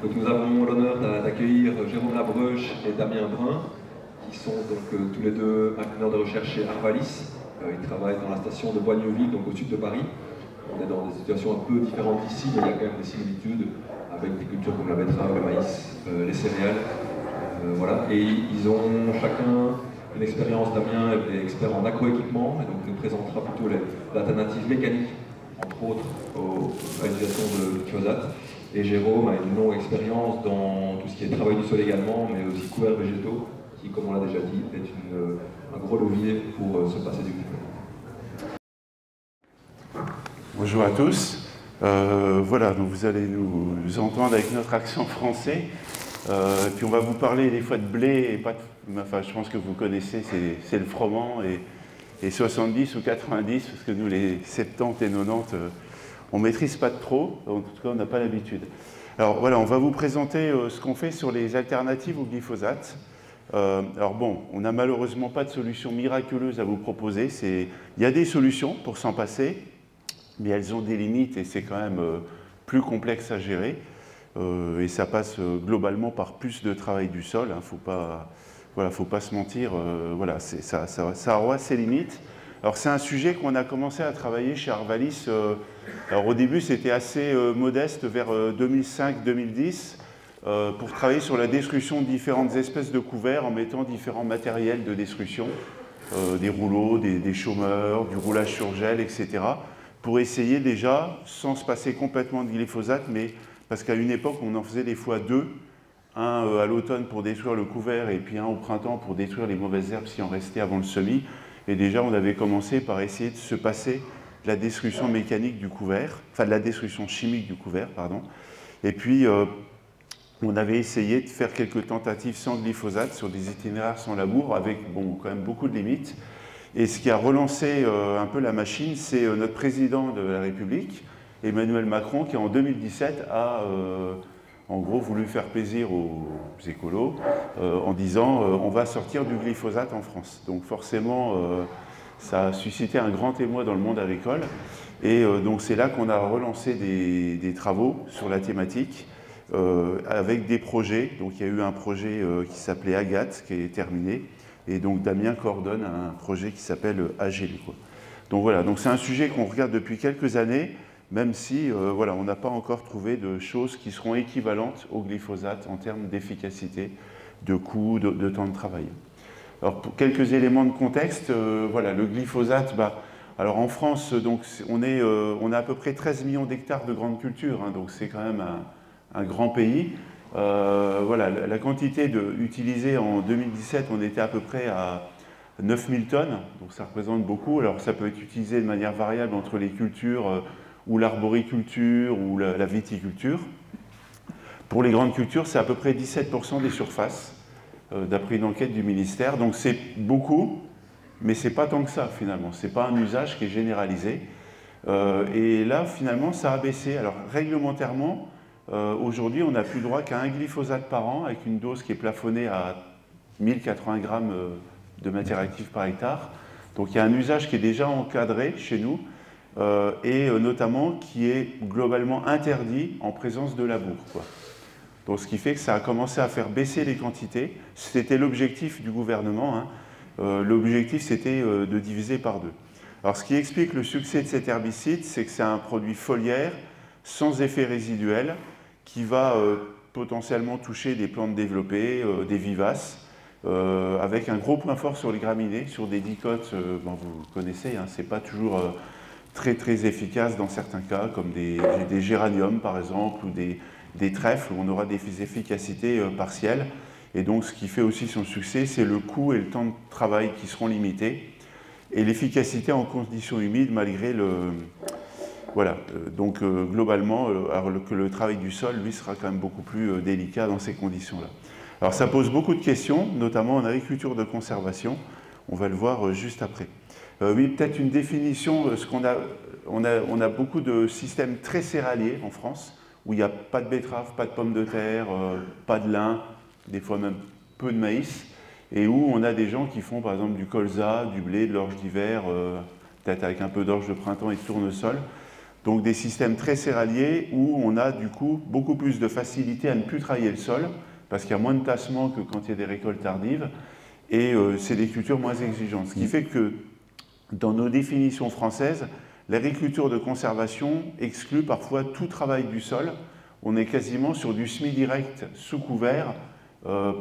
Donc nous avons l'honneur d'accueillir Jérôme Labreuche et Damien Brun, qui sont donc tous les deux ingénieurs de recherche chez Arvalis. Ils travaillent dans la station de Boigneville, donc au sud de Paris. On est dans des situations un peu différentes d'ici, mais il y a quand même des similitudes avec des cultures comme la betterave, le maïs, les céréales. Voilà. Et ils ont chacun une expérience. Damien est expert en agroéquipement, et donc il nous présentera plutôt l'alternative mécanique, entre autres, à l'utilisation de glyphosate. Et Jérôme a une longue expérience dans tout ce qui est travail du sol également, mais aussi couverts végétaux, qui, comme on l'a déjà dit, est un gros levier pour se passer du glyphosate. Bonjour à tous. Voilà, donc vous allez nous entendre avec notre accent français. Puis on va vous parler des fois de blé, et pas de, enfin je pense que vous connaissez, c'est le froment, et 70 ou 90, parce que nous les 70 et 90, on ne maîtrise pas trop, en tout cas on n'a pas l'habitude. Alors voilà, on va vous présenter ce qu'on fait sur les alternatives au glyphosate. Alors bon, on n'a malheureusement pas de solution miraculeuse à vous proposer. Il y a des solutions pour s'en passer, mais elles ont des limites et c'est quand même plus complexe à gérer. Et ça passe globalement par plus de travail du sol. Hein, faut pas se mentir. Voilà, ça aura ses limites. Alors c'est un sujet qu'on a commencé à travailler chez Arvalis. Alors au début c'était assez modeste, vers 2005-2010, pour travailler sur la destruction de différentes espèces de couverts en mettant différents matériels de destruction, des rouleaux, des chômeurs, du roulage sur gel, etc. Pour essayer déjà, sans se passer complètement de glyphosate, mais parce qu'à une époque on en faisait des fois deux, un à l'automne pour détruire le couvert et puis un au printemps pour détruire les mauvaises herbes si en restait avant le semis. Et déjà, on avait commencé par essayer de se passer de la destruction mécanique du couvert, enfin de la destruction chimique du couvert, pardon. Et puis, on avait essayé de faire quelques tentatives sans glyphosate sur des itinéraires sans labour, avec bon, quand même beaucoup de limites. Et ce qui a relancé un peu la machine, c'est notre président de la République, Emmanuel Macron, qui en 2017 a en gros voulu faire plaisir aux écolos en disant on va sortir du glyphosate en France. Donc forcément, ça a suscité un grand émoi dans le monde agricole. Et donc c'est là qu'on a relancé des travaux sur la thématique avec des projets. Donc il y a eu un projet qui s'appelait Agathe, qui est terminé. Et donc Damien coordonne un projet qui s'appelle AGL. Donc voilà, donc c'est un sujet qu'on regarde depuis quelques années, même si voilà, on n'a pas encore trouvé de choses qui seront équivalentes au glyphosate en termes d'efficacité, de coût, de temps de travail. Alors pour quelques éléments de contexte, voilà, le glyphosate, alors en France, donc, on a à peu près 13 millions d'hectares de grandes cultures, hein, donc c'est quand même un grand pays. Voilà, la quantité utilisée en 2017, on était à peu près à 9000 tonnes, donc ça représente beaucoup. Alors ça peut être utilisé de manière variable entre les cultures ou l'arboriculture ou la viticulture. Pour les grandes cultures, c'est à peu près 17% des surfaces, d'après une enquête du ministère. Donc c'est beaucoup, mais c'est pas tant que ça finalement. C'est pas un usage qui est généralisé. Et là, finalement, ça a baissé. Alors réglementairement, aujourd'hui, on n'a plus droit qu'à un glyphosate par an, avec une dose qui est plafonnée à 1080 grammes de matière active par hectare. Donc il y a un usage qui est déjà encadré chez nous, et notamment qui est globalement interdit en présence de labour, quoi. Donc ce qui fait que ça a commencé à faire baisser les quantités. C'était l'objectif du gouvernement, hein. L'objectif, c'était de diviser par deux. Alors ce qui explique le succès de cet herbicide, c'est que c'est un produit foliaire, sans effet résiduel, qui va potentiellement toucher des plantes développées, des vivaces, avec un gros point fort sur les graminées, sur des dicotes, bon, vous connaissez, hein, c'est pas toujours très efficace dans certains cas, comme des géraniums par exemple, ou des trèfles, où on aura des efficacités partielles. Et donc ce qui fait aussi son succès, c'est le coût et le temps de travail qui seront limités, et l'efficacité en conditions humides malgré le... Voilà, donc globalement, alors que le travail du sol, lui, sera quand même beaucoup plus délicat dans ces conditions-là. Alors ça pose beaucoup de questions, notamment en agriculture de conservation, on va le voir juste après. Oui, peut-être une définition, on a beaucoup de systèmes très céréaliers en France, où il n'y a pas de betterave, pas de pommes de terre, pas de lin, des fois même peu de maïs, et où on a des gens qui font par exemple du colza, du blé, de l'orge d'hiver, peut-être avec un peu d'orge de printemps et de tournesol. Donc des systèmes très céréaliers où on a du coup beaucoup plus de facilité à ne plus travailler le sol, parce qu'il y a moins de tassement que quand il y a des récoltes tardives, et c'est des cultures moins exigeantes. Ce qui fait que dans nos définitions françaises, l'agriculture de conservation exclut parfois tout travail du sol. On est quasiment sur du semi-direct sous couvert,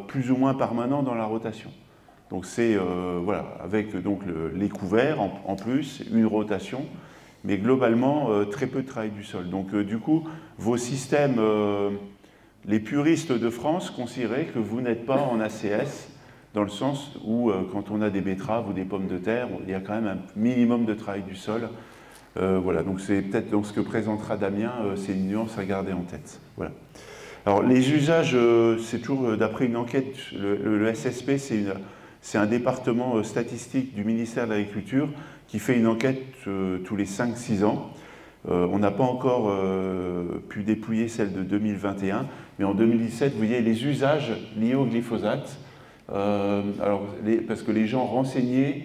plus ou moins permanent dans la rotation. Donc c'est, voilà, avec donc, les couverts en plus, une rotation, mais globalement très peu de travail du sol. Donc du coup, vos systèmes, les puristes de France considéraient que vous n'êtes pas en ACS, dans le sens où quand on a des betteraves ou des pommes de terre, il y a quand même un minimum de travail du sol. Voilà, donc c'est peut-être donc ce que présentera Damien, c'est une nuance à garder en tête. Voilà. Alors les usages, c'est toujours d'après une enquête, le SSP c'est un département statistique du ministère de l'Agriculture qui fait une enquête tous les 5-6 ans. On n'a pas encore pu dépouiller celle de 2021, mais en 2017, vous voyez les usages liés au glyphosate. Parce que les gens renseignaient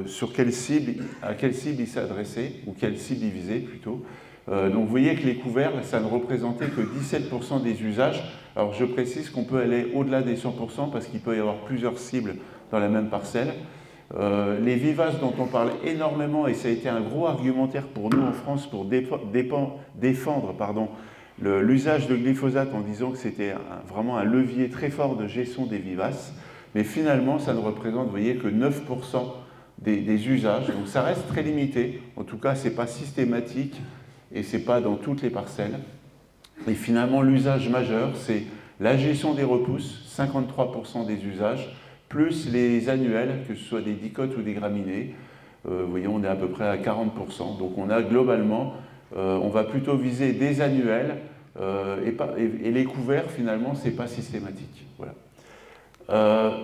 sur quelle cible, à quelle cible ils s'adressaient, ou quelle cible ils visaient plutôt. Donc vous voyez que les couverts, ça ne représentait que 17% des usages. Alors je précise qu'on peut aller au-delà des 100% parce qu'il peut y avoir plusieurs cibles dans la même parcelle. Les vivaces dont on parle énormément, et ça a été un gros argumentaire pour nous en France pour défendre l'usage de glyphosate en disant que c'était vraiment un levier très fort de gestion des vivaces, mais finalement ça ne représente, vous voyez, que 9% des usages, donc ça reste très limité, en tout cas c'est pas systématique et c'est pas dans toutes les parcelles. Et finalement l'usage majeur c'est la gestion des repousses, 53% des usages, plus les annuels, que ce soit des dicotes ou des graminées, vous voyez on est à peu près à 40%, donc on a globalement, on va plutôt viser des annuels, et les couverts, finalement, ce n'est pas systématique. Voilà.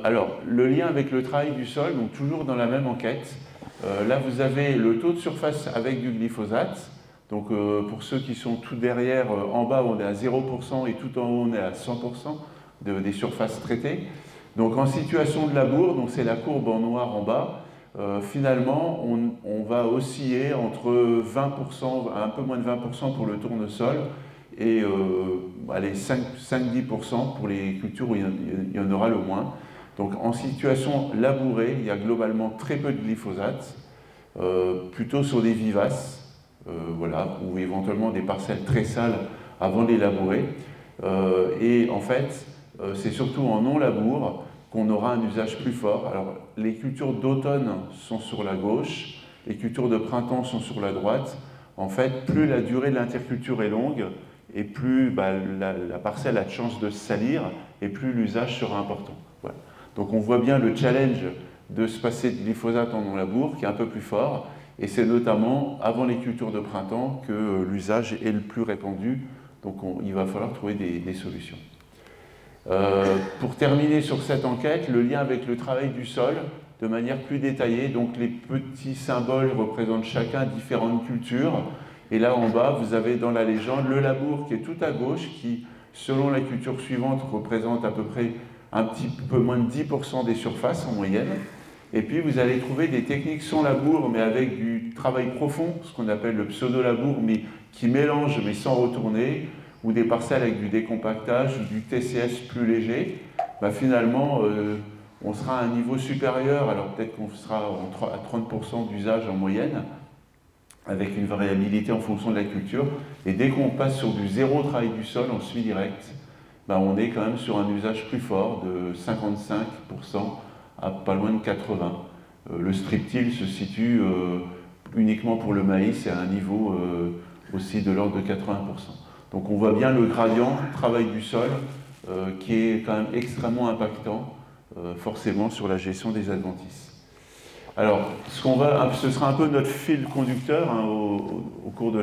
Alors, le lien avec le travail du sol, donc toujours dans la même enquête, là, vous avez le taux de surface avec du glyphosate. Donc, pour ceux qui sont tout derrière, en bas, on est à 0% et tout en haut, on est à 100% des surfaces traitées. Donc, en situation de labour, donc c'est la courbe en noir en bas, finalement, on va osciller entre 20%, un peu moins de 20% pour le tournesol, et allez, 5-10% pour les cultures où il y en aura le moins. Donc en situation labourée, il y a globalement très peu de glyphosate, plutôt sur des vivaces, voilà, ou éventuellement des parcelles très sales avant de les labourer. Et en fait, c'est surtout en non-labour qu'on aura un usage plus fort. Alors les cultures d'automne sont sur la gauche, les cultures de printemps sont sur la droite. En fait, plus la durée de l'interculture est longue, et plus la parcelle a de chance de se salir, et plus l'usage sera important. Voilà. Donc on voit bien le challenge de se passer de glyphosate en non-labour, qui est un peu plus fort, et c'est notamment avant les cultures de printemps que l'usage est le plus répandu, donc il va falloir trouver des solutions. Pour terminer sur cette enquête, le lien avec le travail du sol, de manière plus détaillée, donc les petits symboles représentent chacun différentes cultures. Et là en bas, vous avez dans la légende le labour qui est tout à gauche, qui, selon la culture suivante, représente à peu près un petit peu moins de 10% des surfaces en moyenne. Et puis vous allez trouver des techniques sans labour, mais avec du travail profond, ce qu'on appelle le pseudo-labour, mais qui mélange mais sans retourner, ou des parcelles avec du décompactage ou du TCS plus léger. Finalement, on sera à un niveau supérieur, alors peut-être qu'on sera à 30% d'usage en moyenne, avec une variabilité en fonction de la culture, et dès qu'on passe sur du zéro travail du sol en semi-direct, on est quand même sur un usage plus fort de 55% à pas loin de 80%. Le strip-till se situe uniquement pour le maïs à un niveau aussi de l'ordre de 80%. Donc on voit bien le gradient travail du sol qui est quand même extrêmement impactant forcément sur la gestion des adventices. Alors, ce sera un peu notre fil conducteur au cours de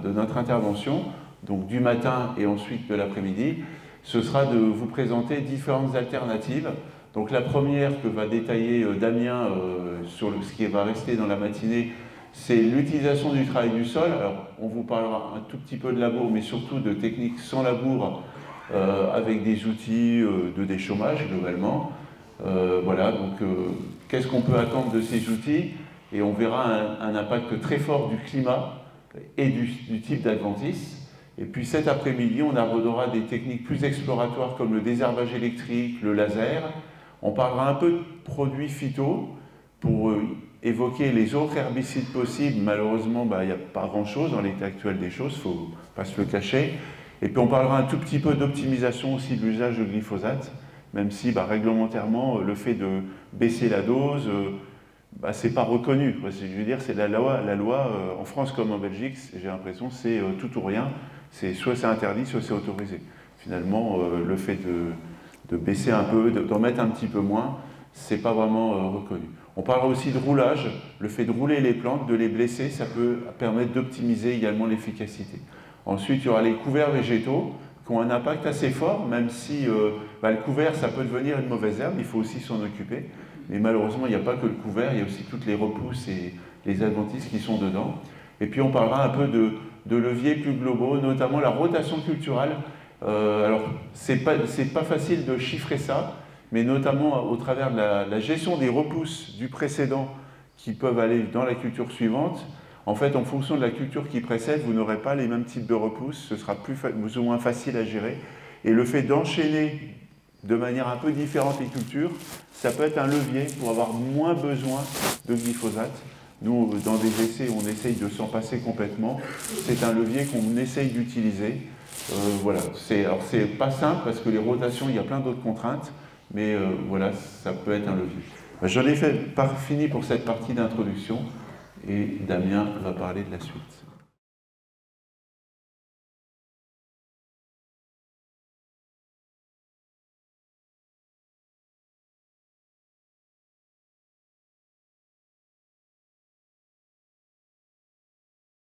notre intervention, donc du matin et ensuite de l'après-midi. Ce sera de vous présenter différentes alternatives. Donc la première que va détailler Damien sur ce qui va rester dans la matinée, c'est l'utilisation du travail du sol. Alors, on vous parlera un tout petit peu de labour, mais surtout de techniques sans labour avec des outils de déchômage globalement. Voilà, donc qu'est-ce qu'on peut attendre de ces outils? Et on verra un impact très fort du climat et du type d'adventice. Et puis cet après-midi, on abordera des techniques plus exploratoires comme le désherbage électrique, le laser. On parlera un peu de produits phyto pour évoquer les autres herbicides possibles. Malheureusement, il n'y a pas grand-chose dans l'état actuel des choses, il ne faut pas se le cacher. Et puis on parlera un tout petit peu d'optimisation aussi de l'usage de glyphosate, même si réglementairement, le fait de baisser la dose, c'est pas reconnu. Je veux dire, c'est la loi en France comme en Belgique, j'ai l'impression, c'est tout ou rien. C'est soit c'est interdit, soit c'est autorisé. Finalement, le fait de baisser un peu, d'en mettre un petit peu moins, c'est pas vraiment reconnu. On parlera aussi de roulage. Le fait de rouler les plantes, de les blesser, ça peut permettre d'optimiser également l'efficacité. Ensuite, il y aura les couverts végétaux qui ont un impact assez fort, même si le couvert, ça peut devenir une mauvaise herbe, il faut aussi s'en occuper. Mais malheureusement, il n'y a pas que le couvert, il y a aussi toutes les repousses et les adventices qui sont dedans. Et puis on parlera un peu de leviers plus globaux, notamment la rotation culturelle. Alors, c'est pas facile de chiffrer ça, mais notamment au travers de la gestion des repousses du précédent qui peuvent aller dans la culture suivante. En fait, en fonction de la culture qui précède, vous n'aurez pas les mêmes types de repousses, ce sera plus ou moins facile à gérer. Et le fait d'enchaîner de manière un peu différente les cultures, ça peut être un levier pour avoir moins besoin de glyphosate. Nous, dans des essais, on essaye de s'en passer complètement. C'est un levier qu'on essaye d'utiliser. Voilà. Alors, c'est pas simple parce que les rotations, il y a plein d'autres contraintes, mais voilà, ça peut être un levier. J'en ai fini pour cette partie d'introduction et Damien va parler de la suite.